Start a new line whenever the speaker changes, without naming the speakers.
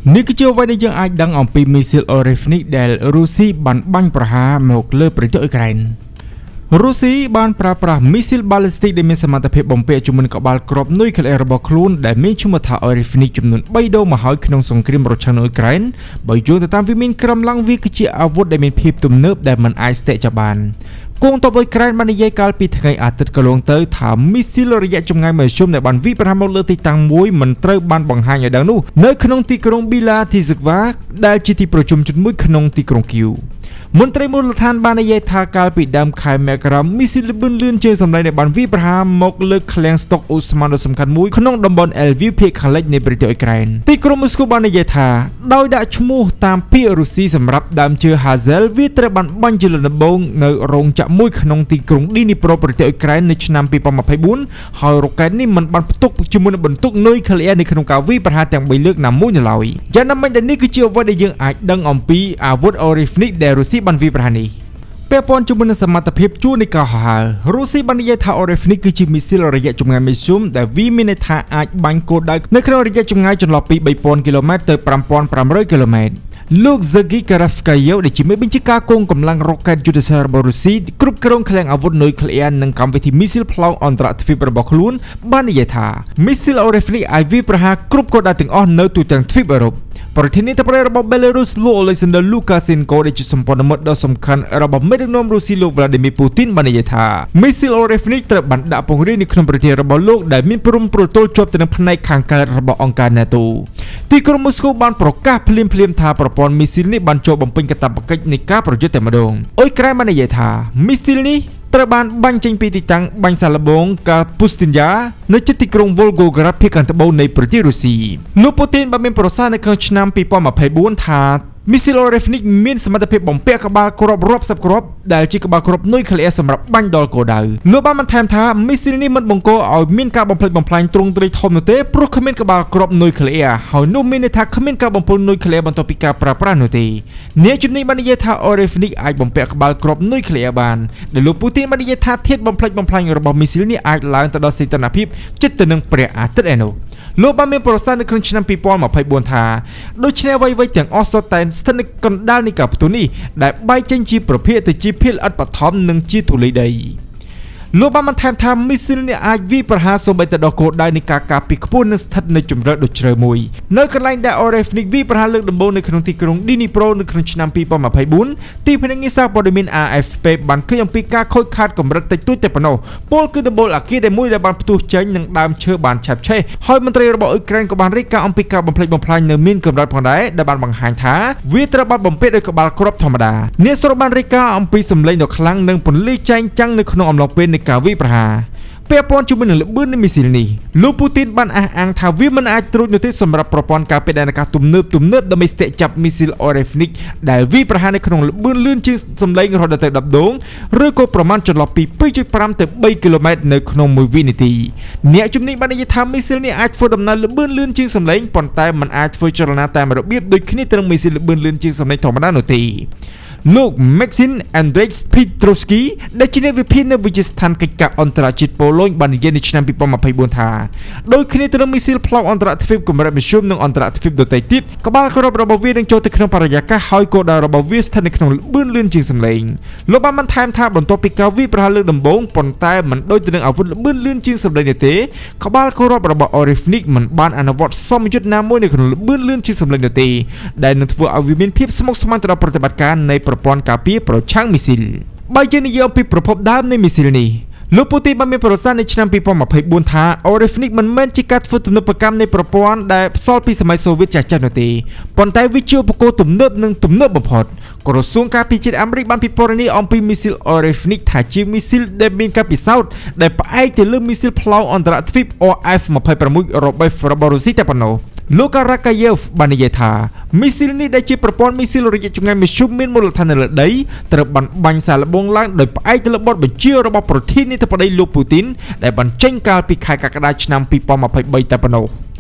នេះគឺជាអ្វីដែលយើងអាចដឹងអំពីមីស៊ីលអូរីហ្វនិកដែលរុស្ស៊ីបានបាញ់ប្រហារមកលើប្រទេសអ៊ុយក្រែនរុស្ស៊ីបានប្រើប្រាស់មីស៊ីលបាល់លីស្ទិកដែលមានសមត្ថភាពបំពាក់ជាមួយនឹងក្បាលគ្រាប់នុយក្លេអ៊ែររបស់ខ្លួនដែលមានឈ្មោះថាអូរីហ្វនិកចំនួន3ដងមកហើយក្នុងសង្គ្រាមប្រឆាំងនឹងអ៊ុយក្រែនបើយោងទៅតាមវិមានក្រំឡាំងវាគឺជាអាវុធដែលមានភាពទំនើបដែលមិនអាចស្ទាក់ចាប់បានគងទ័ពអ៊ុយក្រែនបាននិយាយកាលពីថ្ងៃអាទិត្យកន្លងទៅថាមីស៊ីលរយៈចម្ងាយមធ្យមដែលបានវាយប្រហារមកលើទីតាំងមួយមិនត្រូវបានបង្ហាញឲ្យដឹងនោះនៅក្នុងទីក្រុងប៊ីឡាធីហ្សឹកវ៉ាដែលជាទីប្រជុំជនមួយក្នុងទីក្រុងគីវមន្ត្រីមូលដ្ឋានបាននិយាយថាកាលពីដើមខែមករាមីស៊ីលលឿនលឿនជាងសម្លេងដែលបានវាយប្រហារមកលើឃ្លាំងស្តុកអូស្មန်ដ៏សំខាន់មួយក្នុងតំបន់អែលវីភាគខាងលិចនៃប្រទេសអ៊ុយក្រែនទីក្រុងមូស្គូបាននិយាយថាដោយដាក់ឈ្មោះតាមពាក្យរុស្ស៊ីសម្រាប់ដើមឈើហាហ្សែលវាត្រូវបានបាញ់ជាលើដំបូងនៅរោងចក្រមួយក្នុងទីក្រុងឌីនីប្រូប្រទេសអ៊ុយក្រែននៅឆ្នាំ2024ហើយរ៉ុកែតនេះមិនបានផ្ទុកជាមួយនឹងបន្ទុកនុយក្លេអ៊ែរនៅក្នុងការវាយប្រហារទាំង3លើកណាមួយនៅឡើយយ៉ាងណាមិញដែលនេះគឺជាអ្វីដែលយើងអាចដឹងអំពីអាវុធអូរីហ្វនិកដែលរុស្ស៊ីបានវាយប្រហារនេះពាក់ព័ន្ធជាមួយនឹងសមត្ថភាពជួរនៃការហោះហើររុស្ស៊ីបាននិយាយថាអូរីហ្វនិកគឺជាមីស៊ីលរយៈចម្ងាយមធ្យមដែលវាមានន័យថាអាចបាញ់គោលដៅនៅក្នុងរយៈចម្ងាយចន្លោះពី 3000 គីឡូម៉ែត្រទៅ 5500 គីឡូម៉ែត្រលោក Sergei Karafkayev ដែលជាមេបញ្ជាការកងកម្លាំងរ៉ុកែតយុទ្ធសាស្ត្ររបស់រុស្ស៊ីគ្រប់គ្រងឃ្លាំងអាវុធនុយក្លេអ៊ែរនិងកម្មវិធីមីស៊ីលផ្លោងអន្តរទ្វីបរបស់ខ្លួនបាននិយាយថាមីស៊ីលអូរីហ្វនិកអាចវាយប្រហារគ្រប់គោលដៅទាំងអស់នៅទូទាំងទ្វីបអឺរ៉ុបប្រធានាធិបតីរបស់ Belarus លោក Alexander Lukashenko ដែលជាសម្ព័ន្ធមិត្តដ៏សំខាន់របស់មេដឹកនាំរុស្ស៊ីលោក Vladimir Putin បាននិយាយថាមីស៊ីលអូរីហ្វនិកត្រូវបានដាក់ពង្រាយនៅក្នុងប្រទេសរបស់លោកដែលមានព្រំប្រទល់ជាប់ទៅនឹងផ្នែកខាងកើតរបស់អង្គការ NATO ទីក្រុងមូស្គូបានប្រកាសភ្លាមៗថាប្រព័ន្ធមីស៊ីលនេះបានចូលបំពេញកាតព្វកិច្ចនៃការប្រយុទ្ធតែម្ដងអ៊ុយក្រែនបាននិយាយថាមីស៊ីលនេះត្រូវបានបាញ់ចេញពីទីតាំងបាញ់សាឡបងកាពូស្ទីនយ៉ានៅជិតទីក្រុង Volgograd ភាគខាងត្បូងនៃប្រទេសរុស្ស៊ីលោកពូទីនបានមានប្រសាសន៍នៅក្នុងឆ្នាំ2024ថាមីស៊ីលអូរីហ្វនិកមានសមត្ថភាពបំពាក់ក្បាលគ្រាប់រាប់សិបគ្រាប់ដែលជាក្បាលគ្រាប់នុយក្លេអ៊ែរសម្រាប់បាញ់ដល់គោលដៅលោកបានបន្ថែមថាមីស៊ីលនេះមិនបង្កឲ្យមានការបំផ្លិចបំផ្លាញទ្រង់ទ្រាយធំនោះទេព្រោះគ្មានក្បាលគ្រាប់នុយក្លេអ៊ែរហើយនោះមានន័យថាគ្មានការបំពុលនុយក្លេអ៊ែរបន្ទាប់ពីការប្រើប្រាស់នោះទេអ្នកជំនាញបាននិយាយថាអូរីហ្វនិកអាចបំពាក់ក្បាលគ្រាប់នុយក្លេអ៊ែរបានដែលលោកពូទីនបាននិយាយថាធាតុបំផ្លិចបំផ្លាញរបស់មីស៊ីលនេះអាចឡើងទៅដល់សីតុណ្ហភាពជិតទៅនឹងព្រះអាទិត្យឯនោះលោកបានមានប្រសាសន៍នៅក្នុងឆ្នាំ2024ថាដូច្នេះអ្វីៗទាំងអស់សុទ្ធតែស្ថិតនៅកណ្ដាលនៃការផ្ទុះនេះដែលបែកចេញជាប្រភេទទៅជាភាគល្អិតបឋមនិងជាធូលីដីលោកបានបន្ថែមថាមីស៊ីលនេះអាចវាយប្រហារសូម្បីតែដល់គោលដៅនៃការការពារខ្ពស់និងស្ថិតនៅជម្រៅដ៏ជ្រៅមួយនៅកន្លែងដែលអូរីហ្វនិកវាយប្រហារលើកដំបូងនៅក្នុងទីក្រុងឌីនីប្រូនៅក្នុងឆ្នាំ2024ទីភ្នាក់ងារសារព័ត៌មាន AFP បានឃើញអំពីការខូចខាតកម្រិតតិចតួចតែប៉ុណ្ណោះពលគឺដំបូលអគារដែលមួយដែលបានផ្ទុះចេញនិងដើមឈើបានឆាបឆេះហើយមន្ត្រីរបស់អ៊ុយក្រែនក៏បានរាយការណ៍អំពីការបំផ្លិចបំផ្លាញនៅមានកម្រិតផងដែរដែលបានបង្ហាញថាវាត្រូវបានបំពាក់ដោយក្បាលគ្រាប់ធម្មតាអ្នកស្រុកបានរាយការណ៍អំពីសម្លេងដ៏ខ្លាំងនិងពន្លឺចែងចាំងនៅក្នុងអំឡុងពេលនៃការវាយប្រហារពាក់ព័ន្ធជាមួយនឹងល្បឿននៃមីស៊ីលនេះលោកពូទីនបានអះអាងថាវាមិនអាចត្រួតនោះទេសម្រាប់ប្រព័ន្ធការពារដែនអាកាសទំនើបដើម្បីស្ទាក់ចាប់មីស៊ីលអូរីហ្វនិកដែលវាយប្រហារនៅក្នុងល្បឿនលឿនជាងសម្លេងរហូតដល់ទៅ10ដងឬក៏ប្រមាណចន្លោះពី 2.5 ទៅ 3 គីឡូម៉ែត្រនៅក្នុង1វិនាទីអ្នកជំនាញបាននិយាយថាមីស៊ីលនេះអាចធ្វើដំណើរល្បឿនលឿនជាងសម្លេងប៉ុន្តែមិនអាចធ្វើចលនាតាមរបៀបដូចគ្នាទៅនឹងមីស៊ីលល្បឿនលឿនជាងសម្លេងធម្មតានោះទេលោក Maxim Andrzej Piotrowski ដែលជាអ្នកវិភាគនៅវិទ្យាស្ថានកិច្ចការអន្តរជាតិប៉ូឡូញបាននិយាយនៅឆ្នាំ2024ថាដោយគ្នាទៅនឹងមីស៊ីលផ្លោងអន្តរទ្វីបកម្រិតមធ្យមនិងអន្តរទ្វីបដទៃទៀតក្បាលគ្រាប់របស់វានឹងចូលទៅក្នុងបរិយាកាសហើយគោលដៅរបស់វាស្ថិតនៅក្នុងល្បឿនលឿនជាងសម្លេងលោកបានបន្ថែមថាបន្ទាប់ពីការវាយប្រហារលើកដំបូងប៉ុន្តែមិនដូចទៅនឹងអាវុធល្បឿនលឿនជាងសម្លេងនេះទេក្បាលគ្រាប់របស់អូរីហ្វនិកមិនបានអនុវត្តសមយុទ្ធណាមួយនៅក្នុងល្បឿនលឿនជាងសម្លេងនោះទេដែលនឹងធ្វើឲ្យវាមានភាពស្មុគស្មាញទៅដល់ប្រតិបត្តិការនៃប្រព័ន្ធការពារប្រឆាំងមីស៊ីលបើយើងនិយាយអំពីប្រភពដើមនៃមីស៊ីលនេះលោកពូទីនបានមានប្រសាសន៍នៅឆ្នាំ2024ថាអូរីហ្វនិកមិនមែនជាការធ្វើទំនើបកម្មនៃប្រព័ន្ធដែលផ្សាល់ពីសម័យសូវៀតចាស់ៗនោះទេប៉ុន្តែវាជាឧបករណ៍ទំនើបនិងទំនើបបំផុតក្រសួងការពារជាតិអាមេរិកបានពិពណ៌នាអំពីមីស៊ីលអូរីហ្វនិកថាជាមីស៊ីលដែលមានការពិសោធន៍ដែលផ្អែកទៅលើមីស៊ីលផ្លោងអន្តរទ្វីប OF-26 របស់រុស្ស៊ីតែប៉ុណ្ណោះលោកការ៉ាកាយ៉េវបាននិយាយថាមីស៊ីលនេះដែលជាប្រព័ន្ធមីស៊ីលរយៈចម្ងាយមធ្យមមានមូលដ្ឋាននៅលើដីត្រូវបានបាញ់សាឡបងឡើងដោយផ្អែកទៅលើបទបញ្ជារបស់ប្រធានាធិបតីលោកពូទីនដែលបានចេញកាលពីខែកក្កដាឆ្នាំ2023តែប៉ុណ្ណោះ